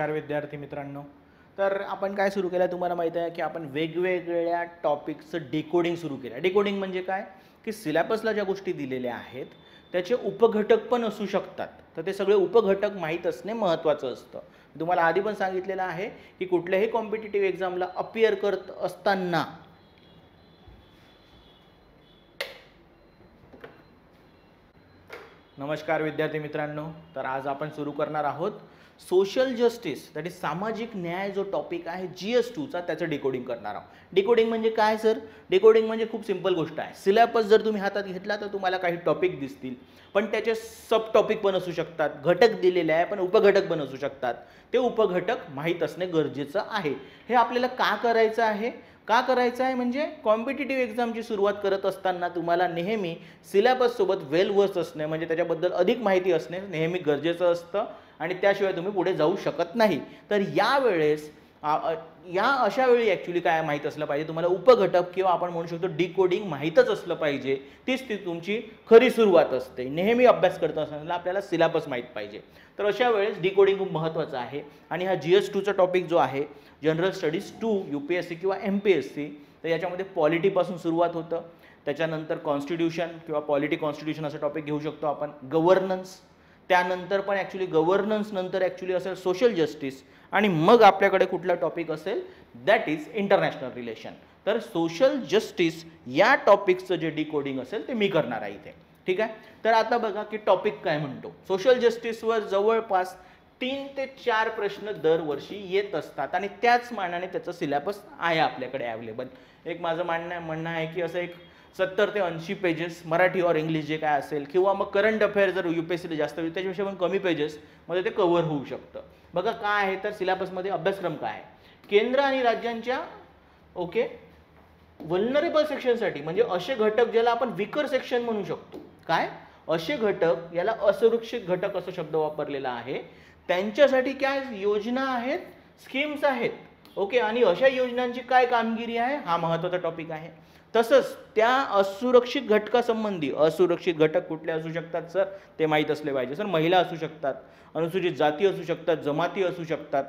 नमस्कार विद्यार्थी मित्रांनो. तर आपण काय सुरू केलं तुम्हाला माहिती आहे की आपण वेगवेगळ्या टॉपिकचं डिकोडिंग सुरू केलं. डिकोडिंग म्हणजे काय की सिलेबसला ज्या गोष्टी दिलेल्या आहेत त्याचे उपघटक पण असू शकतात. तर ते सगळे उपघटक माहीत असणे महत्त्वाचं असतं. तुम्हाला आधी पण सांगितलेलं आहे की कुठल्याही कॉम्पिटिटिव्ह एक्झामला अपियर करत असताना नमस्कार विद्यार्थी मित्रांनो. तर आज आपण सुरू करणार आहोत सोशल जस्टिस दॅट इज सामाजिक न्याय जो टॉपिक आहे GS2चा त्याचं डिकोडिंग करणार आहोत. डिकोडिंग म्हणजे काय सर? डिकोडिंग म्हणजे खूप सिंपल गोष्ट आहे. सिलेबस जर तुम्ही हातात घेतला तर तुम्हाला काही टॉपिक दिसतील पण त्याचे सब टॉपिक पण असू शकतात, घटक दिलेले आहे पण उपघटक पण असू शकतात. ते उपघटक माहीत असणे गरजेचं आहे. हे आपल्याला का करायचं आहे? म्हणजे कॉम्पिटिटिव्ह एक्झामची सुरुवात करत असताना तुम्हाला नेहमी सिलेबस सोबत वेल वर्स असणे म्हणजे त्याच्याबद्दल अधिक माहिती असणे नेहमी गरजेचं असतं आणि त्याशिवाय तुम्ही पुढे जाऊ शकत नाही. तर यावेळेस या अशा वेळी ॲक्च्युली काय माहीत असलं पाहिजे तुम्हाला उपघटक किंवा आपण म्हणू शकतो डिकोडिंग माहीतच असलं पाहिजे. तीच ती तुमची खरी सुरुवात असते. नेहमी अभ्यास करत असताना आपल्याला सिलेबस माहीत पाहिजे. तर अशा वेळेस डिकोडिंग खूप महत्त्वाचं आहे आणि हा GS2चा टॉपिक जो आहे जनरल स्टडीज 2 UPSC किंवा MPSC तर याच्यामध्ये पॉलिटीपासून सुरुवात होतं. त्याच्यानंतर कॉन्स्टिट्यूशन किंवा पॉलिटी कॉन्स्टिट्यूशन असं टॉपिक घेऊ शकतो आपण. गव्हर्नन्स त्यानंतर पण ॲक्च्युली गव्हर्नन्स नंतर ॲक्च्युली असेल सोशल जस्टिस आणि मग आपल्याकडे कुठला टॉपिक असेल दॅट इज इंटरनॅशनल रिलेशन. तर सोशल जस्टिस या टॉपिकचं जे डिकोडिंग असेल ते मी करणार आहे इथे. ठीक आहे. तर आता बघा की टॉपिक काय म्हणतो. सोशल जस्टिसवर जवळपास 3 ते 4 प्रश्न दरवर्षी येत असतात आणि त्याच मानाने त्याचं सिलेबस आहे आपल्याकडे अवेलेबल. एक माझं म्हणणं आहे की असं एक 70 ते 80 पेजेस मराठी और इंग्लिश जे काय असेल किंवा मग करंट अफेअर जर UPSCला जास्त होईल त्याच्यापेक्षा पण कमी पेजेसमध्ये ते कव्हर होऊ शकतं. बघा काय आहे तर सिलेबसमध्ये अभ्यासक्रम काय आहे. केंद्र आणि राज्यांच्या वल्नरेबल सेक्शनसाठी म्हणजे असे घटक ज्याला आपण विकर सेक्शन म्हणू शकतो. काय असे घटक याला असुरक्षित घटक असा शब्द वापरलेला आहे. त्यांच्यासाठी काय योजना आहेत, स्कीम्स आहेत. आणि अशा योजनांची काय कामगिरी आहे हा महत्त्वाचा टॉपिक आहे. तसंच त्या असुरक्षित घटकासंबंधी असुरक्षित घटक कुठले असू शकतात सर ते माहीत असले पाहिजे. सर महिला असू शकतात, अनुसूचित जाती असू शकतात, जमाती असू शकतात,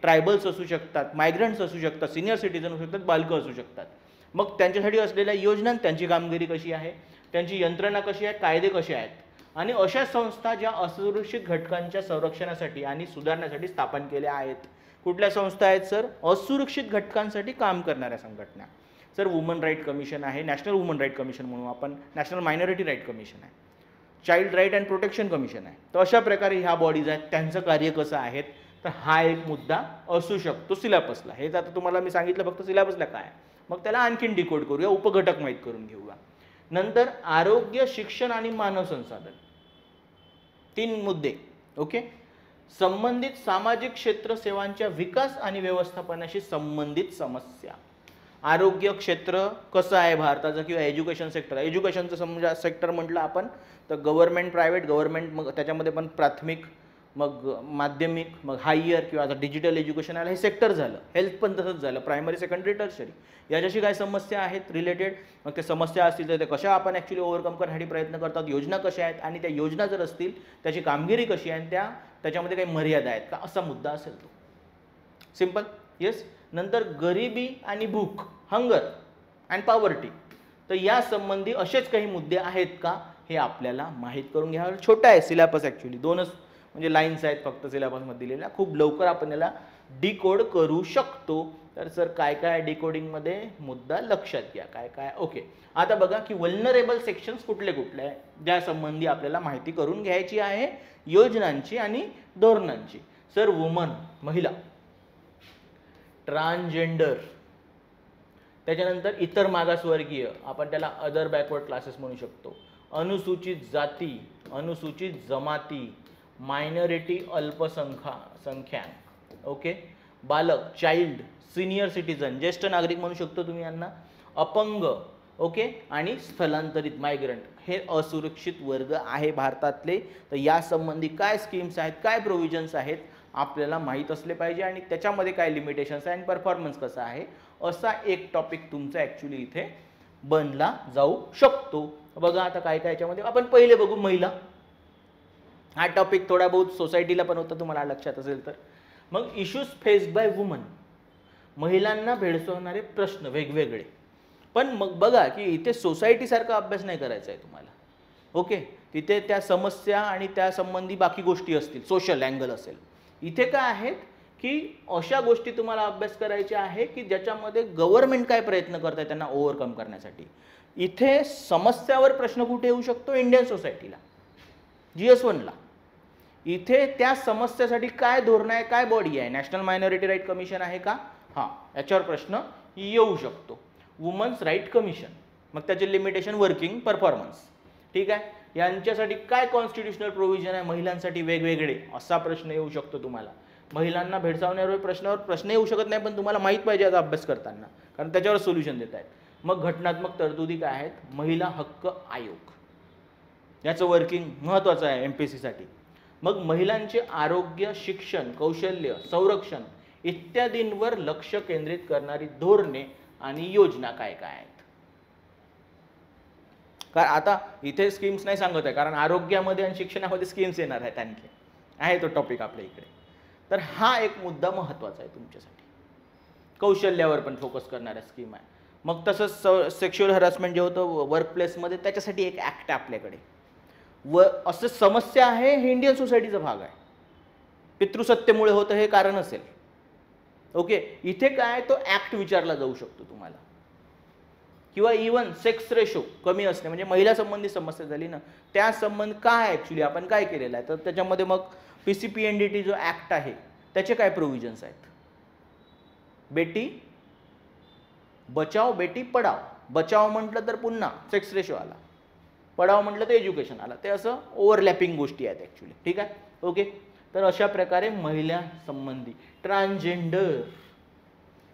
ट्रायबल्स असू शकतात, मायग्रंट्स असू शकतात, सिनियर सिटीजन असू शकतात, बालकं असू शकतात. मग त्यांच्यासाठी असलेल्या योजना त्यांची कामगिरी कशी आहे, त्यांची यंत्रणा कशी आहे, कायदे कसे आहेत आणि अशा संस्था ज्या असुरक्षित घटकांच्या संरक्षणासाठी आणि सुधारण्यासाठी स्थापन केल्या आहेत. कुठल्या संस्था आहेत सर? असुरक्षित घटकांसाठी काम करणाऱ्या संघटना. सर वुमन राईट कमिशन आहे, नॅशनल वुमन राईट कमिशन म्हणून आपण, नॅशनल मायनॉरिटी राईट कमिशन आहे, child right and protection commission आहे. तर अशा प्रकारे ह्या बॉडीज आहेत, त्यांचं कार्य कसं आहे तर हा एक मुद्दा असू शकतो सिलेबसला. हे आता तुम्हाला मी सांगितलं फक्त सिलेबसला काय, मग त्याला आणखीन डिकोड करूया, उपघटक माहीत करून घेऊया. नंतर आरोग्य, शिक्षण आणि मानव संसाधन 3 मुद्दे. संबंधित सामाजिक क्षेत्र सेवांच्या विकास आणि व्यवस्थापनाशी संबंधित समस्या. आरोग्य क्षेत्र कसं आहे भारताचं किंवा एज्युकेशन सेक्टर, एज्युकेशनचं समजा सेक्टर म्हटलं आपण तर गव्हर्नमेंट, प्रायव्हेट, गव्हर्नमेंट, मग त्याच्यामध्ये पण प्राथमिक, मग माध्यमिक, मग हायर किंवा आता डिजिटल एज्युकेशन आलं हे सेक्टर झालं. हेल्थ पण तसंच झालं, प्रायमरी, सेकंडरी, टर्शरी. याच्याशी काय समस्या आहेत रिलेटेड, मग त्या समस्या असतील तर ते कशा आपण ॲक्च्युली ओव्हरकम करण्यासाठी प्रयत्न करतात, योजना कशा आहेत आणि त्या योजना जर असतील त्याची कामगिरी कशी आहे आणि त्याच्यामध्ये काही मर्यादा आहेत का असा मुद्दा असेल तो. सिंपल. येस. नंतर गरिबी आणि भूक, हंगर अँड पॉवर्टी, तर या संबंधी असेच काही मुद्दे आहेत का हे आपल्याला माहीत करून घ्यावं. छोटा आहे सिलेबस ॲक्च्युली, 2च म्हणजे लाईन्स आहेत फक्त सिलेबसमध्ये दिलेल्या. खूप लवकर आपण याला डिकोड करू शकतो. तर सर काय काय डिकोडिंगमध्ये मुद्दा लक्षात घ्या काय काय. आता बघा की वल्नरेबल सेक्शन्स कुठले कुठले आहे ज्या संबंधी आपल्याला माहिती करून घ्यायची आहे योजनांची आणि धोरणांची. सर वुमन महिला, ट्रान्सजेंडर, त्याच्यानंतर इतर मागासवर्गीय आपण त्याला अदर बॅकवर्ड क्लासेस म्हणू शकतो, अनुसूचित जाती, अनुसूचित जमाती, मायनॉरिटी अल्पसंख्याक, बालक चाइल्ड, सिनियर सिटीजन ज्येष्ठ नागरिक म्हणू शकतो तुम्ही यांना, अपंग आणि स्थलांतरित मायग्रंट हे असुरक्षित वर्ग आहे भारतातले. तर या संबंधी काय स्कीम्स आहेत, काय प्रोव्हिजन्स आहेत आपल्याला माहीत असले पाहिजे आणि त्याच्यामध्ये काय लिमिटेशन्स आहे आणि परफॉर्मन्स कसा आहे असा एक टॉपिक तुमचा ॲक्च्युली इथे बनला जाऊ शकतो. बघा आता काय काय याच्यामध्ये आपण पहिले बघू महिला. हा टॉपिक थोडा बहुत सोसायटीला पण होता तुम्हाला लक्षात असेल तर. मग इश्यूज फेस्ड बाय वुमन, महिलांना भेडसावणारे प्रश्न वेगवेगळे. पण मग बघा की इथे सोसायटीसारखा अभ्यास नाही करायचा आहे तुम्हाला. ओके, तिथे त्या समस्या आणि त्या संबंधी बाकी गोष्टी असतील, सोशल अँगल असेल. इथे काय आहेत की अशा गोष्टी तुम्हाला अभ्यास करायच्या आहे की ज्याच्यामध्ये गव्हर्नमेंट काय प्रयत्न करत आहे त्यांना ओव्हरकम करण्यासाठी. इथे समस्यावर प्रश्न कुठे येऊ शकतो? इंडियन सोसायटीला, GS1ला. इथे त्या समस्यासाठी काय धोरण आहे, काय बॉडी आहे, नॅशनल मायनॉरिटी राईट कमिशन आहे का? हां, याच्यावर प्रश्न येऊ शकतो. वुमन्स राईट कमिशन, मग त्याचे लिमिटेशन, वर्किंग, परफॉर्मन्स. ठीक आहे, यांच्यासाठी काय कॉन्स्टिट्युशनल प्रोव्हिजन आहे महिलांसाठी वेगवेगळे, असा प्रश्न येऊ शकतो तुम्हाला. महिलांना भेडसावणाऱ्या प्रश्नावर प्रश्न येऊ शकत नाही, पण तुम्हाला माहीत पाहिजे याचा अभ्यास करताना, कारण त्याच्यावर सोल्युशन देत आहेत. मग घटनात्मक तरतुदी काय आहेत? महिला हक्क आयोग, याचं वर्किंग महत्त्वाचं आहे MPSC साठी. मग महिलांचे आरोग्य, शिक्षण, कौशल्य, संरक्षण इत्यादींवर लक्ष केंद्रित करणारी धोरणे आणि योजना काय काय आहेत. कारण आता इथे स्कीम्स नाही सांगत आहे, कारण आरोग्यामध्ये आणि शिक्षणामध्ये स्कीम्स येणार आहेत, आणखी आहे तो टॉपिक आपल्या इकडे. तर हा एक मुद्दा महत्त्वाचा आहे तुमच्यासाठी. कौशल्यावर पण फोकस करणाऱ्या स्कीम आहे. मग तसंच सेक्शुअल हॅरासमेंट जे होतं वर्क प्लेसमध्ये, त्याच्यासाठी एक ॲक्ट आहे आपल्याकडे. असं समस्या आहे, हे इंडियन सोसायटीचा भाग आहे. पितृसत्तेमुळे होतं हे कारण असेल. ओके, इथे काय तो ॲक्ट विचारला जाऊ शकतो तुम्हाला. किंवा इवन सेक्स रेशो कमी असणे, म्हणजे महिला संबंधी समस्या झाली ना, त्या संबंध काय ॲक्च्युली आपण काय केलेलं आहे, तर त्याच्यामध्ये मग PCPNDT जो ॲक्ट आहे त्याचे काय प्रोव्हिजन्स आहेत. बेटी बचाव, बेटी पढाव. बचाव म्हटलं तर पुन्हा सेक्स रेशो आला, पढाव म्हटलं तर एज्युकेशन आला. ते असं ओव्हरलॅपिंग गोष्टी आहेत ॲक्च्युली. ठीक आहे, ओके. तर अशा प्रकारे महिला संबंधी. ट्रान्सजेंडर,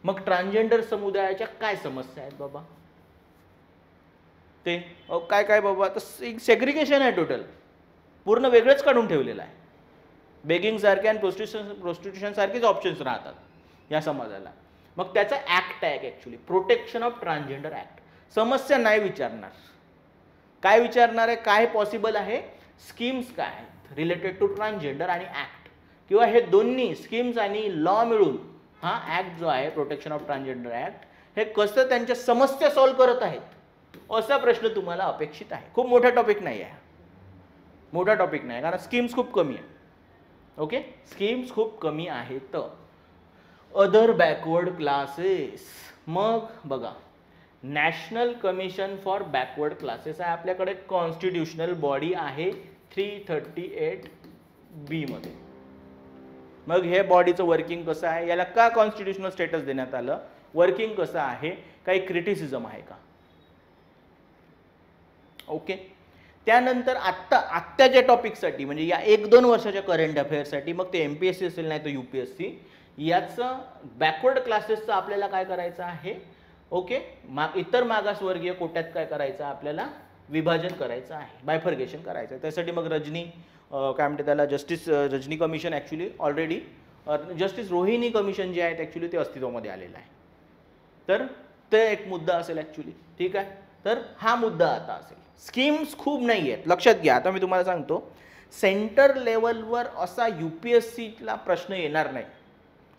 मग ट्रान्सजेंडर समुदायाच्या काय समस्या आहेत बाबा, ते काय काय बाबा. तर एक सेग्रिगेशन आहे टोटल, पूर्ण वेगळंच काढून ठेवलेलं आहे. बेगिंग सारखे आणि प्रोस्टिट्यूशन सारखेच ऑप्शन्स राहतात या समाजाला. मग त्याचा ॲक्ट आहे actually, protection of transgender act. समस्या नाही विचारणार, काय विचारणार आहे, काय पॉसिबल आहे, स्कीम्स काय आहेत रिलेटेड टू ट्रान्सजेंडर आणि ॲक्ट, किंवा हे दोन्ही स्कीम्स आणि लॉ मिळून हा ॲक्ट जो आहे प्रोटेक्शन ऑफ ट्रान्सजेंडर ॲक्ट, हे कसं त्यांच्या समस्या सॉल्व्ह करत आहेत, असा प्रश्न तुम्हाला अपेक्षित आहे. खूप मोठा टॉपिक नाही आहे, मोठा टॉपिक नाही, कारण स्कीम्स खूप कमी आहे. ओके, स्कीम्स खूप कमी आहेत. अदर बॅकवर्ड क्लासेस, मग बघा national commission for backward classes आहे आपल्याकडे, कॉन्स्टिट्युशनल बॉडी आहे 338B मध्ये. मग हे बॉडीचं वर्किंग कसं आहे, याला का कॉन्स्टिट्युशनल स्टेटस देण्यात आलं, वर्किंग कसं आहे, काही क्रिटिसिझम आहे का. ओके, त्यानंतर आत्ताच्या टॉपिकसाठी, म्हणजे या 1-2 वर्षाच्या करंट अफेअर्ससाठी, मग ते MPSC असेल नाही तर UPSC, याचं बॅकवर्ड क्लासेसचं आपल्याला काय करायचं आहे. ओके, इतर मागासवर्गीय कोट्यात काय करायचं आहे, आपल्याला विभाजन करायचं आहे, बायफर्गेशन करायचं आहे. त्यासाठी मग काय म्हणते त्याला, justice Rajani commission actually already, justice Rohini commission जे आहेत ॲक्च्युली ते अस्तित्वामध्ये आलेलं आहे. तर ते एक मुद्दा असेल ॲक्च्युली. ठीक आहे, तर हा मुद्दा आता असेल. स्कीम्स खूप नाही आहेत, लक्षात घ्या. आता मी तुम्हाला सांगतो, सेंटर लेवलवर असा UPSCला प्रश्न येणार नाही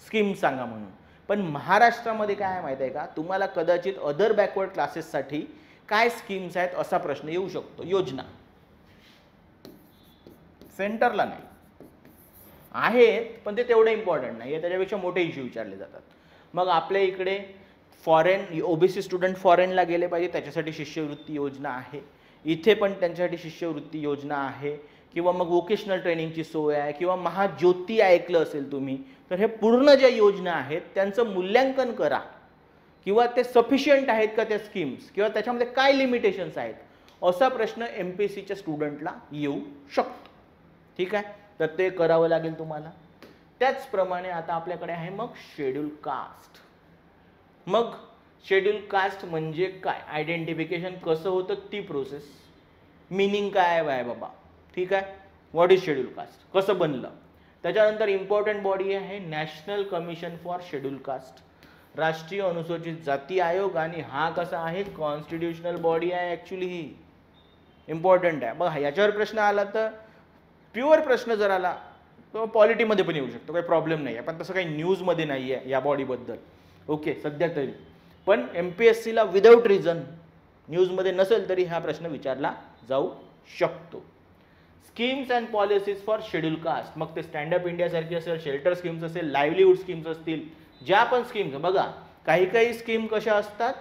स्कीम सांगा म्हणून. पण महाराष्ट्रामध्ये काय आहे माहिती आहे का, तुम्हाला कदाचित अदर बॅकवर्ड क्लासेससाठी काय स्कीम्स आहेत असा प्रश्न येऊ शकतो. योजना सेंटरला नाही आहेत, पण ते तेवढे इम्पॉर्टंट नाही आहे, त्याच्यापेक्षा मोठे इश्यू विचारले जातात. मग आपल्या इकडे फॉरेन OBC स्टुडंट फॉरेनला गेले पाहिजे, त्याच्यासाठी शिष्यवृत्ती योजना आहे. इथे पण त्यांच्यासाठी शिष्यवृत्ती योजना आहे, किंवा मग वोकेशनल ट्रेनिंगची सोय आहे, किंवा महाज्योती ऐकलं असेल तुम्ही. तर हे पूर्ण ज्या योजना आहेत त्यांचं मूल्यांकन करा, किंवा ते सफिशियंट आहेत का त्या स्कीम्स, किंवा त्याच्यामध्ये काय लिमिटेशन्स आहेत, असा प्रश्न MPSCच्या स्टुडंटला येऊ शकतो. ठीक आहे, तर ते करावं लागेल तुम्हाला. त्याचप्रमाणे आता आपल्याकडे आहे मग शेड्यूल कास्ट. मग शेड्यूल कास्ट म्हणजे काय, आयडेंटिफिकेशन कसं होतं ती प्रोसेस, मिनिंग काय आहे बाबा. ठीक आहे, व्हॉट इज शेड्यूल कास्ट, कसं बनलं. त्याच्यानंतर इम्पॉर्टंट बॉडी आहे national commission for schedule caste, राष्ट्रीय अनुसूचित जाती आयोग. आणि हा कसा आहे, कॉन्स्टिट्युशनल बॉडी आहे ॲक्च्युली, ही इम्पॉर्टंट आहे. बघा याच्यावर प्रश्न आला तर, प्युअर प्रश्न जर आला किंवा पॉलिटीमध्ये पण येऊ शकतो, काही प्रॉब्लेम नाही आहे, पण तसं काही न्यूजमध्ये नाही आहे या बॉडीबद्दल. ओके, सध्या तरी. पण MPSCला विदाऊट रिझन न्यूजमध्ये नसेल तरी हा प्रश्न विचारला जाऊ शकतो. Schemes and policies for schedule caste, मग ते स्टँडअप इंडियासारखी असेल, शेल्टर स्कीम्स असेल, लाईव्हलीहूड स्कीम्स असतील, ज्या पण स्कीम्स बघा, काही स्कीम कशा असतात,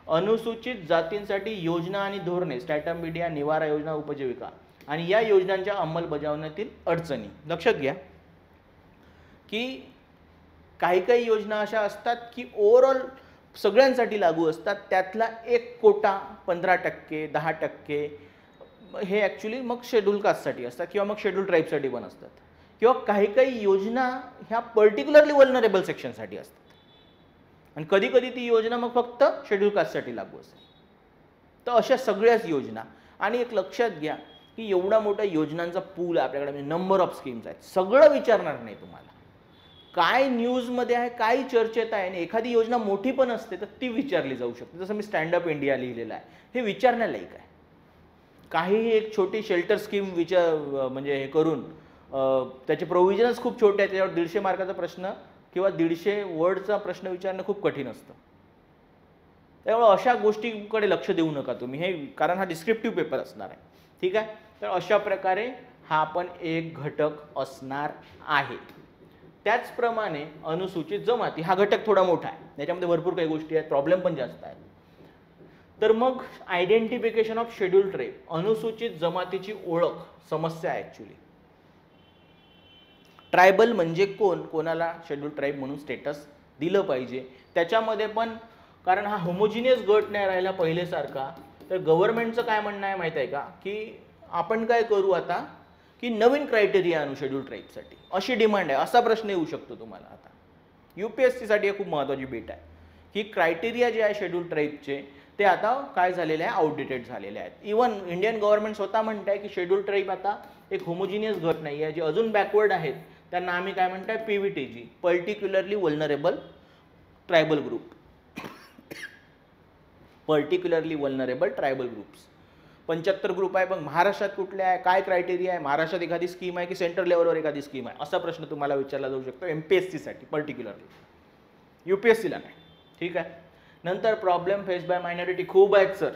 अनुसूचित जातींसाठी योजना आणि धोरणे, स्टँडअप इंडिया, निवारा योजना, उपजीविका, आणि या योजनांच्या अंमलबजावणीतील अडचणी. लक्षात घ्या की काही योजना अशा असतात की ओव्हरऑल सगळ्यांसाठी लागू असतात, त्यातला एक कोटा 15%, 10% हे ॲक्च्युली मग शेड्यूल कास्टसाठी असतात किंवा मग शेड्यूल ट्राईबसाठी पण असतात, किंवा काही योजना ह्या पर्टिक्युलरली वल्नरेबल सेक्शनसाठी असतात, आणि कधी कधी ती योजना मग फक्त शेड्यूल कास्टसाठी लागू असते. तर अशा सगळ्याच योजना, आणि एक लक्षात घ्या की एवढा मोठा योजनांचा पूल आहे आपल्याकडे, म्हणजे नंबर ऑफ स्कीम्स आहेत, सगळं विचारणार नाही तुम्हाला, काय न्यूजमध्ये आहे, काय चर्चेत आहे, आणि एखादी योजना मोठी पण असते तर ती विचारली जाऊ शकते. जसं मी स्टँडअप इंडिया लिहिलेलं आहे, हे विचारण्यालायक आहे. काहीही एक छोटी शेल्टर स्कीम म्हणजे हे करून त्याचे प्रोव्हिजन्स खूप छोटे आहेत, त्याच्यावर 150 मार्काचा प्रश्न किंवा 150 वर्डचा प्रश्न विचारणं खूप कठीण असतं. त्यामुळे अशा गोष्टीकडे लक्ष देऊ नका तुम्ही, हे कारण हा डिस्क्रिप्टिव्ह पेपर असणार आहे. ठीक आहे, तर अशा प्रकारे हा पण एक घटक असणार आहे. त्याचप्रमाणे अनुसूचित जमाती हा घटक थोडा मोठा आहे, याच्यामध्ये भरपूर काही गोष्टी आहेत, प्रॉब्लेम पण जास्त आहेत. तर मग आयडेंटिफिकेशन ऑफ शेड्यूल ट्राईब, अनुसूचित जमातीची ओळख समस्या आहे ॲक्च्युली. ट्रायबल म्हणजे कोण, कोणाला शेड्यूल ट्राईब म्हणून स्टेटस दिलं पाहिजे, त्याच्यामध्ये पण कारण हा होमोजिनियस गट नाही राहिला पहिलेसारखा. तर गव्हर्नमेंटचं काय म्हणणं आहे माहीत आहे का, की आपण काय करू आता की नवीन क्रायटेरिया आणू शेड्यूल ट्राईबसाठी, अशी डिमांड आहे. असा प्रश्न येऊ शकतो तुम्हाला. आता UPSCसाठी खूप महत्त्वाची बेट आहे की क्रायटेरिया जे आहे शेड्यूल ट्राईबचे ते आता काय झालेले आहे, आउटडेटेड झालेले आहेत. इवन इंडियन गव्हर्नमेंट स्वतः म्हणत आहे की शेड्यूल ट्राईब आता एक होमोजिनियस गट नाही आहे, जे अजून बॅकवर्ड आहेत त्यांना आम्ही काय म्हणताय, PVTG, particularly vulnerable tribal group, particularly vulnerable tribal groups. 75 group आहे, पण महाराष्ट्रात कुठले आहे, काय क्रायटेरिया आहे, महाराष्ट्रात एखादी स्कीम आहे की सेंट्रल लेवलवर एखादी स्कीम आहे, असा प्रश्न तुम्हाला विचारला जाऊ शकतो MPSCसाठी पर्टिक्युलरली, UPSCला नाही. ठीक आहे. नंतर प्रॉब्लेम फेस बाय मायनॉरिटी खूप आहेत सर.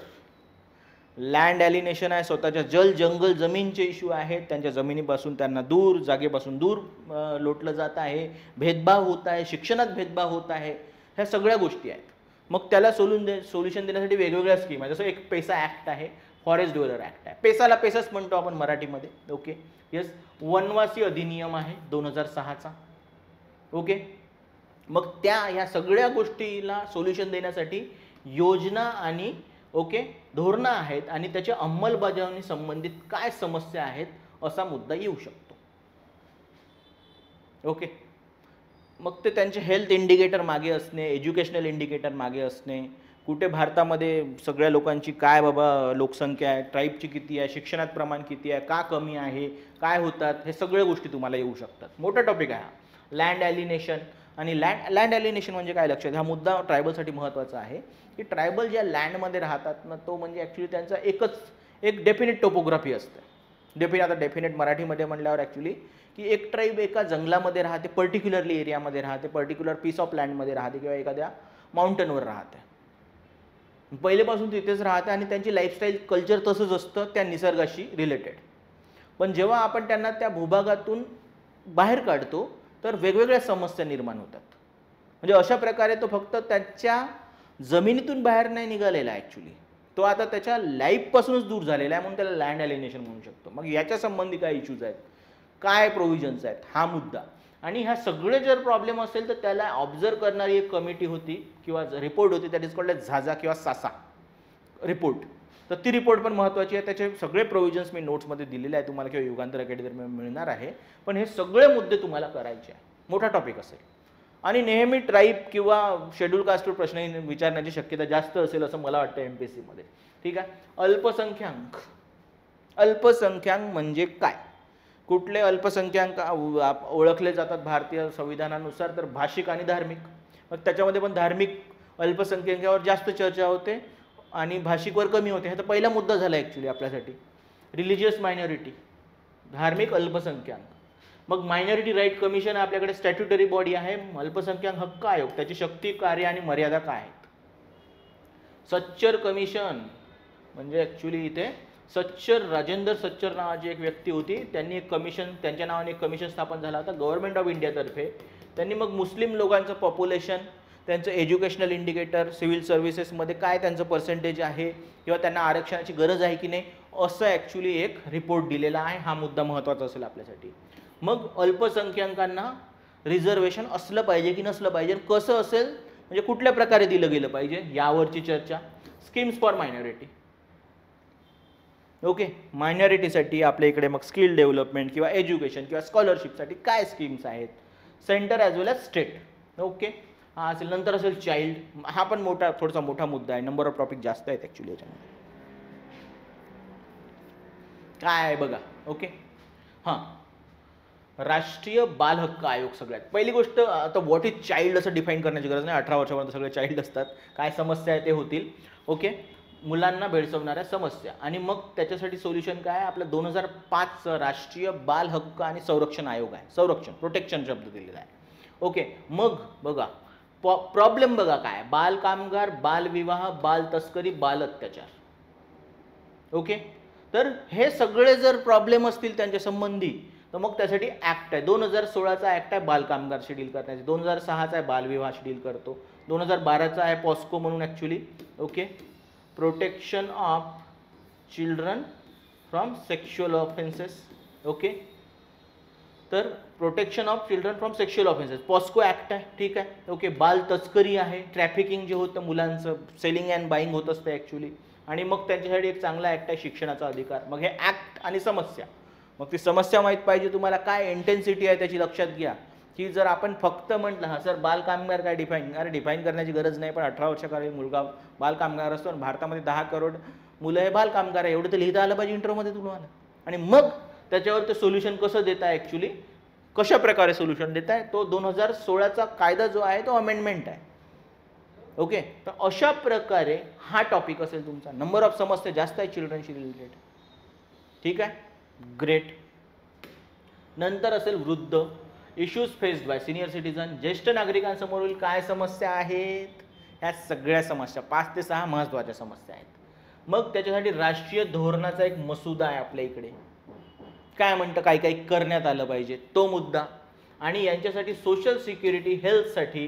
लँड ॲलिनेशन आहे, स्वतःच्या जंगल जमीनचे इश्यू आहेत, त्यांच्या जमिनीपासून त्यांना दूर, जागेपासून दूर लोटलं जात आहे, भेदभाव होत आहे, शिक्षणात भेदभाव होत आहे, ह्या सगळ्या गोष्टी आहेत. मग त्याला सोल्युशन देण्यासाठी वेगवेगळ्या स्कीम आहे. जसं एक पेसा ॲक्ट आहे, फॉरेस्ट ड्वेलर ॲक्ट आहे, पेसाला पेसाच म्हणतो आपण मराठीमध्ये. Okay, yes. वनवासी अधिनियम आहे 2006चा. ओके, मग ह्या सगळ्या गोष्टीला सोल्युशन देण्यासाठी योजना आणि धोरणं आहेत, आणि त्याच्या अंमलबजावणी संबंधित काय समस्या आहेत असा मुद्दा येऊ शकतो. ओके, मग ते त्यांचे हेल्थ इंडिकेटर मागे असणे, एज्युकेशनल इंडिकेटर मागे असणे, कुठे भारतामध्ये सगळ्या लोकांची काय बाबा लोकसंख्या आहे, ट्राईबची किती आहे, शिक्षणात प्रमाण किती आहे, का कमी आहे, काय होतात, हे सगळ्या गोष्टी तुम्हाला येऊ शकतात. मोठा टॉपिक आहे हा. लँड ॲलिनेशन, आणि लँड ॲलिनेशन म्हणजे काय, लक्षात, हा मुद्दा ट्रायबलसाठी महत्त्वाचा आहे की ट्रायबल ज्या लँडमध्ये राहतात ना, तो म्हणजे ॲक्च्युली त्यांचा एक डेफिनेट टोपोग्राफी असते. आता डेफिनेट मराठीमध्ये म्हणल्यावर ॲक्च्युली की एक ट्राईब एका जंगलामध्ये राहते, पर्टिक्युलरली एरियामध्ये राहते, पर्टिक्युलर पीस ऑफ लँडमध्ये राहते, किंवा एखाद्या माउंटनवर राहते, पहिलेपासून तिथेच राहते, आणि त्यांची लाईफस्टाईल, कल्चर तसंच असतं त्या निसर्गाशी रिलेटेड. पण जेव्हा आपण त्यांना त्या भूभागातून बाहेर काढतो तर वेगवेगळ्या समस्या निर्माण होतात. म्हणजे अशा प्रकारे तो फक्त त्याच्या जमिनीतून बाहेर नाही निघालेला आहे ॲक्च्युली, तो आता त्याच्या लाईफपासूनच दूर झालेला आहे, म्हणून त्याला लँड ॲलिनेशन म्हणू शकतो. मग याच्या संबंधी काय इश्यूज आहेत, काय प्रोव्हिजन्स आहेत, हा मुद्दा. आणि ह्या सगळे जर प्रॉब्लेम असेल तर त्याला ऑब्झर्व करणारी एक कमिटी होती किंवा रिपोर्ट होती, दॅट इज कॉल्ड झाझा किंवा सासा रिपोर्ट. तर ती रिपोर्ट पण महत्त्वाची आहे. त्याचे सगळे प्रोव्हिजन्स मी नोट्समध्ये दिलेले आहे तुम्हाला, किंवा युगांतर अकॅडमीमध्ये मिळणार आहे. पण हे सगळे मुद्दे तुम्हाला करायचे आहे, मोठा टॉपिक असेल. आणि नेहमी ट्राईब किंवा शेड्यूल कास्टवर प्रश्न विचारण्याची शक्यता जास्त असेल असं मला वाटतं MPSCमध्ये. ठीक आहे. अल्पसंख्याक म्हणजे काय, कुठले अल्पसंख्याक ओळखले जातात भारतीय संविधानानुसार, तर भाषिक आणि धार्मिक. मग त्याच्यामध्ये पण धार्मिक अल्पसंख्याकावर जास्त चर्चा होते आणि भाषिकवर कमी होते. हा तर पहिला मुद्दा झाला ॲक्च्युली आपल्यासाठी. रिलिजियस मायनॉरिटी, धार्मिक अल्पसंख्याक. मग मायनॉरिटी राईट कमिशन आपल्याकडे स्टॅट्युटरी बॉडी आहे. अल्पसंख्याक हक्क आयोग, त्याची शक्ती, कार्य आणि मर्यादा काय आहेत. सच्चर कमिशन म्हणजे ॲक्च्युली इथे सच्चर, राजेंद्र सच्चर नावाची एक व्यक्ती होती, त्यांनी एक कमिशन, त्यांच्या नावाने एक कमिशन स्थापन झाला होता गव्हर्नमेंट ऑफ इंडियातर्फे. त्यांनी मग मुस्लिम लोकांचं पॉप्युलेशन, त्यांचं एज्युकेशनल इंडिकेटर, सिव्हिल सर्व्हिसेसमध्ये काय त्यांचं पर्सेंटेज आहे किंवा त्यांना आरक्षणाची गरज आहे की नाही, असं ॲक्च्युली एक रिपोर्ट दिलेला आहे. हा मुद्दा महत्त्वाचा असेल आपल्यासाठी. मग अल्पसंख्याकांना रिझर्वेशन असलं पाहिजे की नसलं पाहिजे, कसं असेल म्हणजे कुठल्या प्रकारे दिलं गेलं पाहिजे, यावरची चर्चा. Schemes for minority. ओके, मायनॉरिटीसाठी आपल्या इकडे मग स्किल डेव्हलपमेंट किंवा एज्युकेशन किंवा स्कॉलरशिपसाठी काय स्कीम्स आहेत, सेंटर ॲज वेल ॲज स्टेट. ओके, हा असेल. नंतर असेल चाइल्ड, हा पण थोडासा मोठा मुद्दा आहे, नंबर ऑफ टॉपिक जास्त आहेत ॲक्च्युली याच्यामध्ये. काय आहे बघा. ओके, हां, राष्ट्रीय बाल हक्क आयोग. सगळ्यात पहिली गोष्ट, आता व्हॉट इज चाइल्ड असं डिफाईन करण्याची गरज नाही, 18 वर्षापर्यंत सगळे चाइल्ड असतात. काय समस्या आहे ते होतील. ओके, मुलांना भेडसावणाऱ्या समस्या. आणि मग त्याच्यासाठी सोल्युशन काय आहे, आपलं 2005चं राष्ट्रीय बाल हक्क आणि संरक्षण आयोग आहे. संरक्षण, प्रोटेक्शन शब्द दिलेला आहे. ओके, मग बघा प्रॉब्लेम बघा काय, बाल कामगार, बाल विवाह, बाल तस्करी, बाल अत्याचार. ओके, तर हे सगळे जर प्रॉब्लेम असतील त्यांच्या संबंधी, तर मग त्यासाठी ॲक्ट आहे. 2016चा ॲक्ट आहे बाल कामगारशी डील करण्याची. 2006चा आहे बालविवाहाशी डील करतो. 2012चा आहे पॉस्को म्हणून actually. Okay, protection of children from sexual offences. Okay, तर protection of children from sexual offences, POCSO act आहे. ठीक आहे. ओके, बाल तस्करी आहे, ट्रॅफिकिंग जे होतं मुलांचं, सेलिंग अँड बाईंग होत असतं ॲक्च्युली. आणि मग त्यांच्यासाठी एक चांगला ॲक्ट आहे शिक्षणाचा अधिकार. मग हे ॲक्ट आणि समस्या, मग ती समस्या माहीत पाहिजे तुम्हाला, काय इंटेन्सिटी आहे त्याची लक्षात घ्या. की जर आपण फक्त म्हटलं हा सर बाल कामगार काय डिफाईन, अरे डिफाईन करण्याची गरज नाही, पण 18 वर्षाखालील मुलगा बाल कामगार असतो आणि भारतामध्ये 10 करोड मुलं हे बाल कामगार आहे, एवढं तर लिहिता आलं पाहिजे इंटरव्ह्यूमध्ये तुम्हाला. आणि मग त्याच्यावर ते सोल्युशन कसं देत आहे ॲक्च्युली, कशा प्रकारे सोल्युशन देत आहे, तो 2016चा कायदा जो आहे तो अमेंडमेंट आहे. ओके, तर अशा प्रकारे हा टॉपिक असेल तुमचा. नंबर ऑफ समस्या जास्त आहे चिल्ड्रनशी रिलेटेड. ठीक आहे, ग्रेट. नंतर असेल वृद्ध, issues faced by senior citizen, ज्येष्ठ नागरिकांसमोरील काय समस्या आहेत, ह्या सगळ्या समस्या 5 ते 6 महत्त्वाच्या समस्या आहेत. मग त्याच्यासाठी राष्ट्रीय धोरणाचा एक मसुदा आहे आपल्या इकडे, काय म्हणतं काय काय करण्यात आलं पाहिजे तो मुद्दा. आणि यांच्यासाठी सोशल सिक्युरिटी, हेल्थसाठी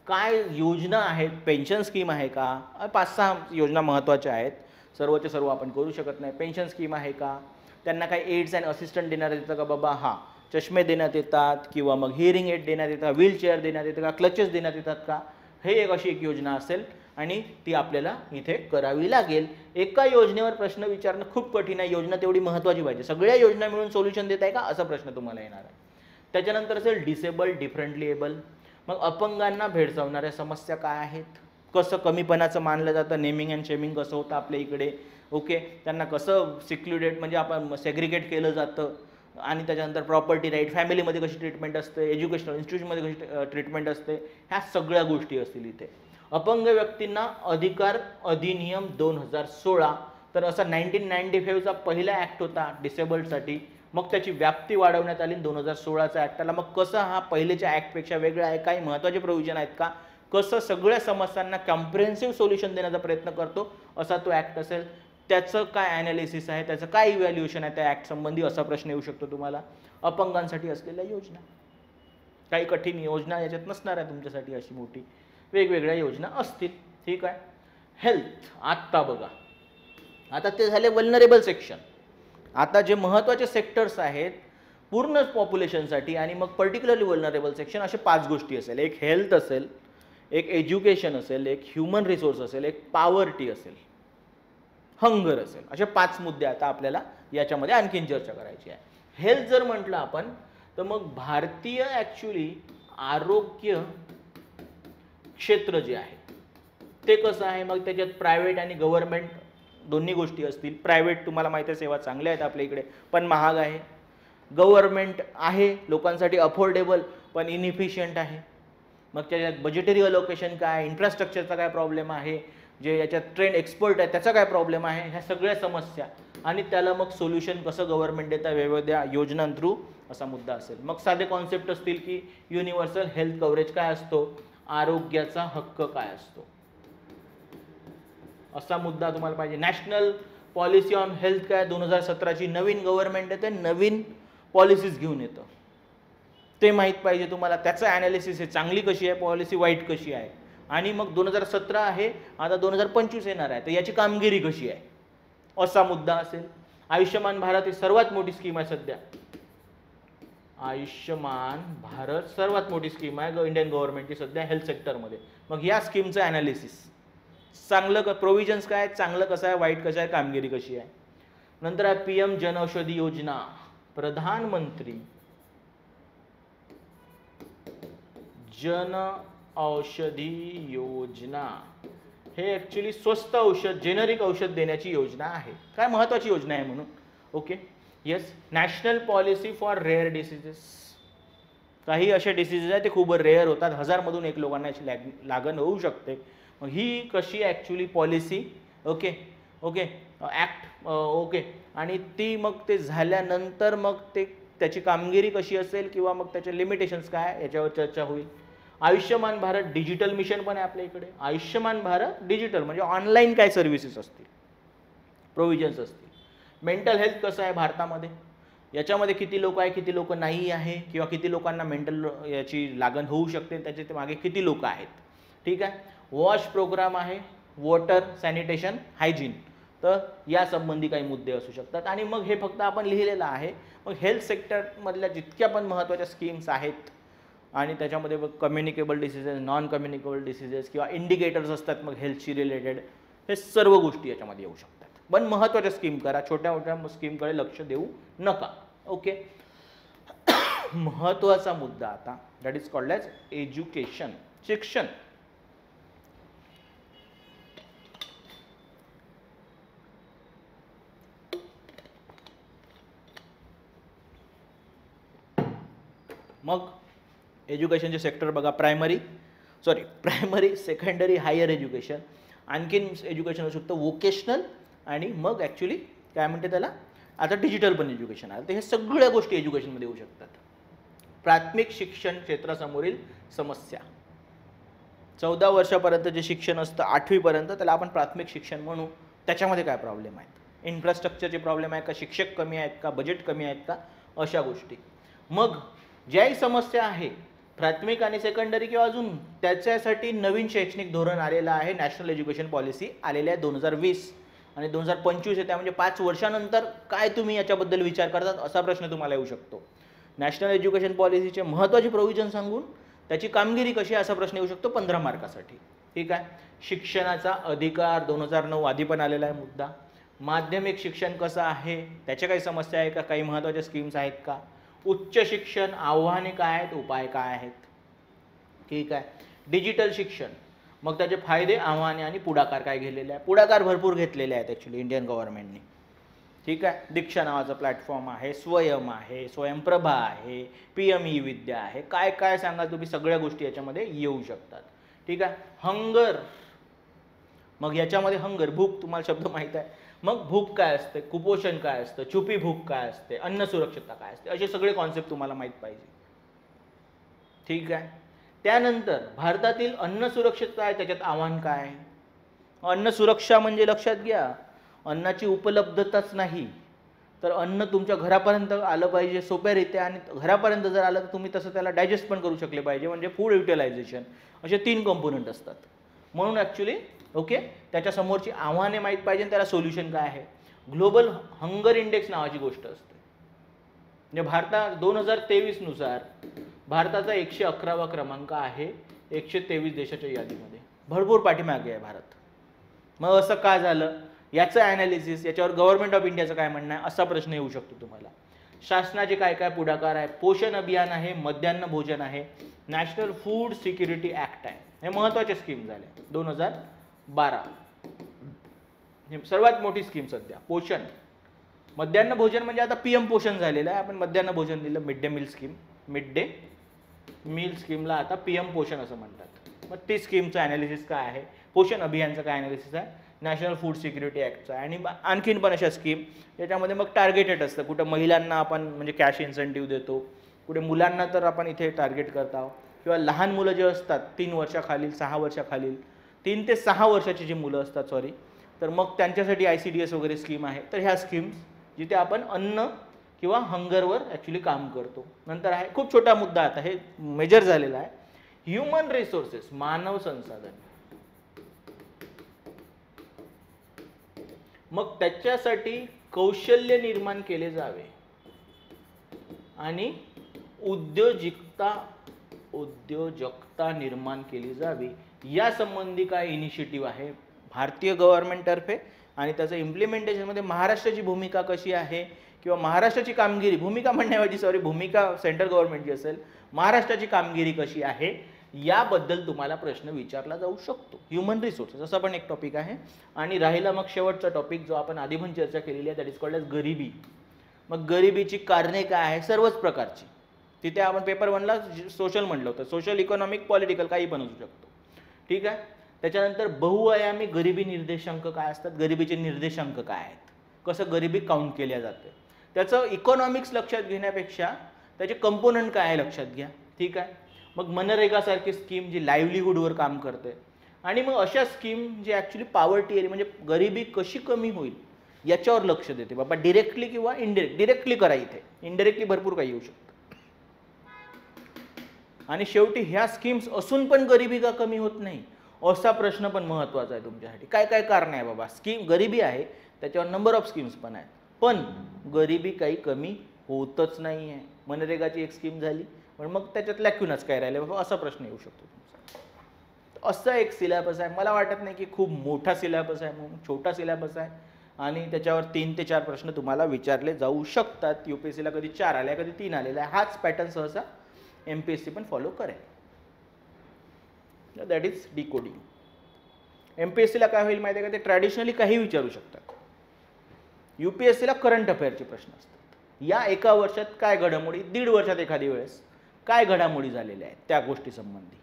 काय योजना आहेत, पेन्शन स्कीम आहे का, 5-6 योजना महत्त्वाच्या आहेत. सर्वच्या सर्व आपण करू शकत नाही. पेन्शन स्कीम आहे का, त्यांना काय एड्स अँड असिस्टंट देण्यात येतं का, बाबा हां चष्मे देण्यात येतात, किंवा मग हिअरिंग एड देण्यात येतात, व्हीलचेअर देण्यात येतं का, क्लचेस देण्यात येतात का, हे एक अशी एक योजना असेल आणि ती आपल्याला इथे करावी लागेल. एका योजनेवर प्रश्न विचारणं खूप कठीण आहे, योजना तेवढी महत्त्वाची पाहिजे. सगळ्या योजना मिळून सोल्युशन देत आहे का, असा प्रश्न तुम्हाला येणार आहे. त्याच्यानंतर असेल डिसेबल्ड, डिफरंटली एबल. मग अपंगांना भेडसावणाऱ्या समस्या काय आहेत, कसं कमीपणाचं मानलं जातं, नेमिंग अँड शेमिंग कसं होतं आपल्या इकडे. ओके, त्यांना कसं सिक्युलेट म्हणजे आपण सेग्रिगेट केलं जातं. आणि त्याच्यानंतर प्रॉपर्टी राईट, फॅमिलीमध्ये कशी ट्रीटमेंट असते, एज्युकेशनल इन्स्टिट्यूशनमध्ये कशी ट्रीटमेंट असते, ह्या सगळ्या गोष्टी असतील इथे. अपंग व्यक्तींना अधिकार अधिनियम 2016, तर असा 1995चा पहिला ॲक्ट होता डिसेबल्डसाठी. मग त्याची व्याप्ती वाढवण्यात आली 2016चा ॲक्ट आला. मग कसं हा पहिलेच्या ॲक्टपेक्षा वेगळा आहे, काही महत्त्वाचे प्रोव्हिजन आहेत का, कसं सगळ्या समस्यांना कॉम्प्रिहेन्सिव्ह सोल्युशन देण्याचा प्रयत्न करतो, असा तो ॲक्ट असेल. त्याचं काय ॲनालिसिस आहे, त्याचं काय इव्हॅल्युएशन आहे त्या ॲक्ट संबंधी, असा प्रश्न येऊ शकतो तुम्हाला. अपंगांसाठी असलेल्या योजना, काही कठीण योजना याच्यात नसणार आहे तुमच्यासाठी, अशी मोठी वेगवेगळ्या योजना असतील. ठीक आहे. हेल्थ, आत्ता बघा, आता ते झाले वल्नरेबल सेक्शन. आता जे महत्त्वाचे सेक्टर्स आहेत पूर्ण पॉप्युलेशनसाठी आणि मग पर्टिक्युलरली वल्नरेबल सेक्शन, असे 5 गोष्टी असेल. एक हेल्थ असेल, एक एज्युकेशन असेल, एक ह्युमन रिसोर्स असेल, एक पॉवर्टी असेल, हंगर असेल. असे 5 मुद्दे आता आपल्याला याच्यामध्ये आणखीन चर्चा करायची आहे. हेल्थ जर म्हटलं आपण, तर मग भारतीय ॲक्च्युली आरोग्य क्षेत्र जे आहे ते कसं आहे, मग त्याच्यात प्रायव्हेट आणि गव्हर्नमेंट दोन्ही गोष्टी असतील. प्रायव्हेट तुम्हाला माहिती आहे सेवा चांगल्या आहेत आपल्या इकडे, पण महाग आहे. गव्हर्नमेंट आहे लोकांसाठी अफोर्डेबल, पण इनइफिशियंट आहे. मग त्याच्यात बजेटरी अलोकेशन काय, इन्फ्रास्ट्रक्चरचा काय प्रॉब्लेम आहे, जे याच्यात ट्रेंड एक्सपर्ट आहे त्याचा काय प्रॉब्लेम आहे, ह्या सगळ्या समस्या आणि त्याला मग सोल्युशन कसं गव्हर्नमेंट देतं वेगवेगळ्या योजनांथ्रू असा मुद्दा असेल. मग साधे कॉन्सेप्ट असतील की युनिव्हर्सल हेल्थ कव्हरेज काय असतो, आरोग्याचा हक्क काय असतो, असा मुद्दा तुम्हाला पाहिजे. नॅशनल पॉलिसी ऑन हेल्थ काय 2017ची नवीन गव्हर्नमेंट येते, नवीन पॉलिसीज घेऊन येतं, ते माहीत पाहिजे तुम्हाला. त्याचं ॲनालिसिस आहे, चांगली कशी आहे पॉलिसी, वाईट कशी आहे. आणि मग 2017 आहे, आता 2025 येणार आहे, तर याची कामगिरी कशी आहे असा मुद्दा असेल. आयुष्यमान भारत ही सर्वात मोठी स्कीम आहे सध्या. आयुष्यमान भारत सर्वात मोठी स्कीम आहे इंडियन गव्हर्नमेंटची सध्या हेल्थ सेक्टरमध्ये. मग या स्कीमचं ॲनालिसिस, चांगलं प्रोव्हिजन्स काय, चांगलं कसं आहे, वाईट कसं आहे, कामगिरी कशी आहे. नंतर आहे PM जनऔषधी योजना, प्रधानमंत्री जन औषधी योजना. हे ॲक्च्युली स्वस्त औषध, जेनरिक औषध देण्याची योजना आहे. काय महत्त्वाची योजना आहे म्हणून. Okay, yes. National policy for rare diseases, काही असे डिसीजेस आहेत ते खूप रेअर होतात, 1000 मधून 1 लोकांना याची लागण होऊ शकते. मग ही कशी actually policy, okay okay act, okay, आणि ती मग ते झाल्यानंतर मग ते त्याची कामगिरी कशी असेल किंवा मग त्याचे लिमिटेशन्स काय याच्यावर चर्चा होईल. आयुष्यमान भारत डिजिटल मिशन पण आहे आपल्या इकडे. आयुष्यमान भारत डिजिटल म्हणजे ऑनलाईन काय सर्व्हिसेस असतील, प्रोव्हिजन्स असतील. मेंटल हेल्थ कसं आहे भारतामध्ये, याच्यामध्ये किती लोक आहे, किती लोक नाही आहे, किंवा किती लोकांना मेंटल याची लागण होऊ शकते, त्याच्या ते मागे किती लोक आहेत. ठीक आहे. वॉश प्रोग्राम आहे, वॉटर सॅनिटेशन हायजीन, तर या संबंधी काही मुद्दे असू शकतात. आणि मग हे फक्त आपण लिहिलेलं आहे. मग हेल्थ सेक्टरमधल्या जितक्या पण महत्त्वाच्या स्कीम्स आहेत आणि त्याच्यामध्ये communicable diseases, non communicable diseases किंवा इंडिकेटर्स असतात मग हेल्थशी रिलेटेड, हे सर्व गोष्टी याच्यामध्ये येऊ शकतात. पण महत्त्वाच्या स्कीम करा, छोट्या मोठ्या स्कीमकडे लक्ष देऊ नका. ओके. महत्त्वाचा मुद्दा आता, that is called as education, शिक्षण. मग एज्युकेशनचे सेक्टर बघा, प्रायमरी, सेकंडरी, हायर एज्युकेशन, आणखीन एज्युकेशन असू शकतं वोकेशनल, आणि मग ॲक्च्युली काय म्हणते त्याला आता डिजिटल पण एज्युकेशन आहे. तर हे सगळ्या गोष्टी एज्युकेशनमध्ये येऊ शकतात. प्राथमिक शिक्षण क्षेत्रासमोरील समस्या, 14 वर्षापर्यंत जे शिक्षण असतं 8वी पर्यंत, त्याला आपण प्राथमिक शिक्षण म्हणू. त्याच्यामध्ये काय प्रॉब्लेम आहेत, इन्फ्रास्ट्रक्चरचे प्रॉब्लेम आहे का, शिक्षक कमी आहेत का, बजेट कमी आहेत का, अशा गोष्टी. मग ज्याही समस्या आहे प्राथमिक आणि सेकंडरी किंवा अजून, त्याच्यासाठी नवीन शैक्षणिक धोरण आलेलं आहे, नॅशनल एज्युकेशन पॉलिसी आलेली आहे 2020 आणि 2025 आहे. त्या म्हणजे 5 वर्षानंतर काय तुम्ही याच्याबद्दल विचार करतात असा प्रश्न तुम्हाला येऊ शकतो. नॅशनल एज्युकेशन पॉलिसीचे महत्त्वाचे प्रोव्हिजन सांगून त्याची कामगिरी कशी आहे असा प्रश्न येऊ शकतो 15 मार्कासाठी. ठीक आहे. शिक्षणाचा अधिकार 2009 आधी पण आलेला आहे मुद्दा. माध्यमिक शिक्षण कसं आहे, त्याच्या काही समस्या आहे का, काही महत्त्वाच्या स्कीम्स आहेत का. उच्च शिक्षण, आव्हाने काय आहेत, उपाय काय आहेत. ठीक आहे. डिजिटल शिक्षण, मग त्याचे फायदे, आव्हाने आणि पुढाकार काय घेतलेले आहे. पुढाकार भरपूर घेतलेले आहेत ॲक्च्युली इंडियन गव्हर्नमेंटने. ठीक आहे. दीक्षा नावाचा प्लॅटफॉर्म आहे, स्वयं आहे, स्वयंप्रभा आहे, PM विद्या आहे, काय काय सांगा तुम्ही, सगळ्या गोष्टी याच्यामध्ये येऊ शकतात. ठीक आहे. हंगर, मग याच्यामध्ये हंगर, भूक, तुम्हाला शब्द माहीत आहे. मग भूक काय असते, कुपोषण काय असतं, छुपी भूक काय असते, अन्न सुरक्षितता काय असते, असे सगळे कॉन्सेप्ट तुम्हाला माहीत पाहिजे. ठीक आहे. त्यानंतर भारतातील अन्न सुरक्षितता आहे, त्याच्यात आव्हान काय आहे. अन्न सुरक्षा म्हणजे लक्षात घ्या, अन्नाची उपलब्धताच नाही, तर अन्न तुमच्या घरापर्यंत आलं पाहिजे सोप्यारित्या, आणि घरापर्यंत जर आलं तर तुम्ही तसं त्याला डायजेस्ट पण करू शकले पाहिजे, म्हणजे फूड युटिलायझेशन, असे 3 कंपोनंट असतात. म्हणून ॲक्च्युली ओके त्याच्या समोरची आव्हाने माहीत पाहिजे, त्याला सोल्युशन काय आहे. ग्लोबल हंगर इंडेक्स नावाची गोष्ट असते, म्हणजे भारतात 2023 नुसार भारताचा 111वा क्रमांक आहे 123 देशाच्या यादीमध्ये. भरपूर पाठीमागे आहे भारत. मग असं का झालं, याचं ॲनालिसिस, याच्यावर गव्हर्नमेंट ऑफ इंडियाचं काय म्हणणं आहे असा प्रश्न येऊ शकतो तुम्हाला. शासनाचे काय काय पुढाकार आहे, पोषण अभियान आहे, मध्यान्ह भोजन आहे, नॅशनल फूड सिक्युरिटी ॲक्ट आहे, हे महत्त्वाचे स्कीम झाले 2012. हे सर्वात मोठी स्कीम सध्या. पोषण, मध्यान्ह भोजन म्हणजे आता PM पोषण झालेलं आहे, आपण मध्यान्ह भोजन दिलं, mid day meal scheme, mid day meal स्कीमला आता PM पोषण असं म्हणतात. मग ती स्कीमचं ॲनालिसिस काय आहे, पोषण अभियानचं काय ॲनालिसिस आहे, नॅशनल फूड सिक्युरिटी ॲक्टचं आहे, आणि आणखीन पण अशा स्कीम त्याच्यामध्ये मग टार्गेटेड असतं. कुठं महिलांना आपण म्हणजे कॅश इन्सेंटिव्ह देतो, कुठे मुलांना तर आपण इथे टार्गेट करत आहोत, किंवा लहान मुलं जे असतात 3 वर्षाखालील 6 वर्षाखालील 3 ते 6 वर्षाची जी मुलं असतात सॉरी, तर मग त्यांच्यासाठी ICDS वगैरे स्कीम आहे. तर ह्या स्कीम्स जिथे आपण अन्न किंवा हंगरवर ॲक्च्युली काम करतो. नंतर आहे खूप छोटा मुद्दा, आता हे मेजर झालेला आहे, ह्युमन रिसोर्सेस, मानव संसाधन. मग त्याच्यासाठी कौशल्य निर्माण केले जावे आणि उद्योजकता निर्माण केली जावी, या संबंधी काय इनिशिएटिव्ह आहे भारतीय गव्हर्नमेंटतर्फे, आणि त्याचं इम्प्लिमेंटेशनमध्ये महाराष्ट्राची भूमिका कशी आहे, किंवा महाराष्ट्राची कामगिरी, भूमिका म्हणण्याऐवजी सॉरी भूमिका सेंट्रल गव्हर्नमेंटची असेल, महाराष्ट्राची कामगिरी कशी आहे याबद्दल तुम्हाला प्रश्न विचारला जाऊ शकतो. ह्युमन रिसोर्सेस असा पण एक टॉपिक आहे. आणि राहिला मग शेवटचा टॉपिक जो आपण आधी पण चर्चा केलेली आहे, दॅट इज कॉल्ड एज गरिबी. मग गरिबीची कारणे काय आहे, सर्वच प्रकारची. तिथे आपण पेपर 1ला सोशल म्हटलं होतं, सोशल इकॉनॉमिक पॉलिटिकल काही पण असू शकतो, ठीक आहे. त्याच्यानंतर बहुआयामी गरिबी निर्देशांक काय असतात, गरिबीचे निर्देशांक काय आहेत, कसं गरिबी काउंट केल्या जाते, त्याचं इकॉनॉमिक्स लक्षात घेण्यापेक्षा त्याचे कंपोनंट काय आहे लक्षात घ्या, ठीक आहे. मग मनरेगासारखी स्कीम जी लाईव्हलीहूडवर काम करते, आणि मग अशा स्कीम जी ॲक्च्युली पॉवर्टी म्हणजे गरिबी कशी कमी होईल याच्यावर लक्ष देते बाबा, डिरेक्टली किंवा डिरेक्टली करा, इथे इनडिरेक्टली भरपूर काही येऊ शकतं. आणि शेवटी ह्या स्कीम्स असून पण गरिबी का कमी होत नाही असा प्रश्न पण महत्त्वाचा आहे तुमच्यासाठी. काय काय कारण आहे बाबा, स्कीम गरिबी आहे त्याच्यावर नंबर ऑफ स्कीम्स पण आहेत, पण गरिबी काही कमी होतच नाही आहे. मनरेगाची एक स्कीम झाली पण मग त्याच्यात लॅक्युनच काय राहिले बाबा, असा प्रश्न येऊ शकतो तुमचा. असा एक सिलेबस आहे. मला वाटत नाही की खूप मोठा सिलेबस आहे, म्हणून छोटा सिलेबस आहे, आणि त्याच्यावर 3 ते 4 प्रश्न तुम्हाला विचारले जाऊ शकतात. UPSCला कधी 4 आले, कधी 3 आलेला आहे. हाच पॅटर्न सहसा MPSC पण फॉलो करेल. That is decoding. MPSCला काय होईल माहिती आहे का, ते ट्रॅडिशनली काही विचारू शकतात. UPSCला करंट अफेअरचे प्रश्न असतात. या एका वर्षात काय घडामोडी, 1.5 वर्षात एखादी वेळेस काय घडामोडी झालेल्या आहेत त्या गोष्टी संबंधी.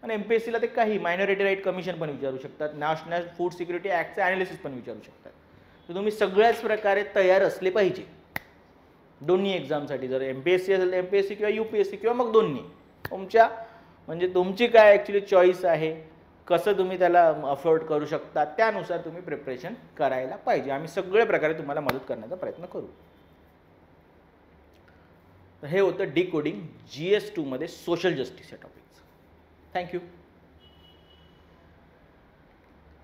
आणि MPSCला ते काही मायनॉरिटी राईट कमिशन पण विचारू शकतात, नॅशनल फूड सिक्युरिटी ॲक्टचं ॲनालिसिस पण विचारू शकतात. तर तुम्ही सगळ्याच प्रकारे तयार असले पाहिजे दोन्ही एक्झामसाठी. जर MPSC असेल तर MPSC किंवा UPSC किंवा मग दोन्ही, तुमच्या म्हणजे तुमची काय ॲक्च्युली चॉईस आहे, कसं तुम्ही त्याला अफोर्ड करू शकता त्यानुसार तुम्ही प्रिपरेशन करायला पाहिजे. आम्ही सगळ्या प्रकारे तुम्हाला मदत करण्याचा प्रयत्न करू. तर हे होतं डिकोडिंग GS2 मध्ये सोशल जस्टिस या टॉपिकचं. थँक्यू.